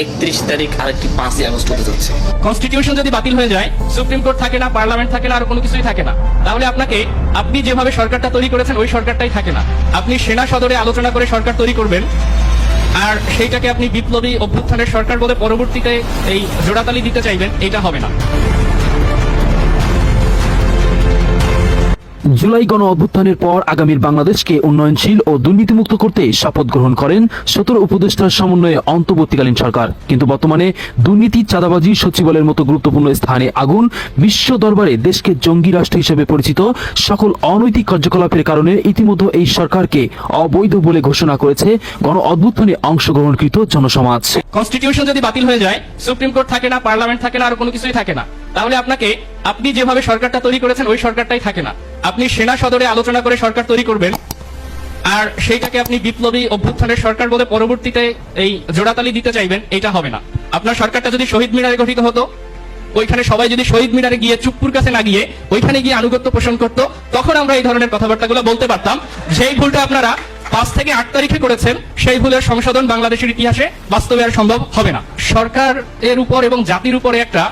31 তারিখ আরেকটি 5ই আগস্ট হতে যাচ্ছে। কনস্টিটিউশন যদি বাতিল হয়ে যায়, সুপ্রিম কোর্ট থাকে না, পার্লামেন্ট থাকে না, আর কোনো কিছুই থাকে না, তাহলে আপনি যেভাবে সরকারটা তৈরি করেছেন ওই সরকারটাই থাকে না। আপনি সেনা সদরে আলোচনা করে সরকার তৈরি করবেন, আর সেইটাকে আপনি বিপ্লবী অভ্যুত্থানের সরকার বলে পরবর্তীতে এই জোড়াতালি দিতে চাইবেন, এটা হবে না। জুলাই গণ অভ্যুত্থানের পর আগামীর বাংলাদেশকে উন্নয়নশীল ও দুর্নীতিমুক্ত করতে শপথ গ্রহণ করেন 17 উপদেষ্টার সমন্বয়ে অন্তর্বর্তীকালীন সরকার। কিন্তু বর্তমানে দুর্নীতি, চাঁদাবাজি, সচিবালয়ের মতো গুরুত্বপূর্ণ স্থানে আগুন, বিশ্ব দরবারে দেশকে জঙ্গি রাষ্ট্র হিসেবে পরিচিত সকল অনৈতিক কার্যকলাপের কারণে ইতিমধ্যে এই সরকারকে অবৈধ বলে ঘোষণা করেছে গণ অভ্যুত্থানে অংশগ্রহণকৃত জনসমাজ। কনস্টিটিউশন যদি বাতিল হয়ে যায়, সুপ্রিম কোর্ট থাকে না, পার্লামেন্ট থাকে না, আর কোনো কিছুই থাকে না, তাহলে আপনি যেভাবে সরকারটা তৈরি করেছেন ওই সরকারটাই থাকে না। আপনি সেনা সদরে আলোচনা করে সরকার তৈরি করবেন, আর সেইটাকে আপনি বিপ্লবী অভ্যুত্থানের সরকার বলে পরবর্তীতে এই জোড়াতালি দিতে চাইবেন, এটা হবে না। আপনার সরকারটা যদি শহীদ মিনারে গঠিত হতো, ওইখানে সবাই যদি শহীদ মিনারে গিয়ে চুপ্পুর কাছে না গিয়ে ওইখানে গিয়ে আনুগত্য পোষণ করতো, তখন আমরা এই ধরনের কথাবার্তাগুলো বলতে পারতাম। যেই ভুলটা আপনারা 5 থেকে 8 তারিখে করেছেন, সেই ভুলের সংশোধন বাংলাদেশের ইতিহাসে বাস্তবে আর সম্ভব হবে না। সরকার এর উপর এবং জাতির উপরে একটা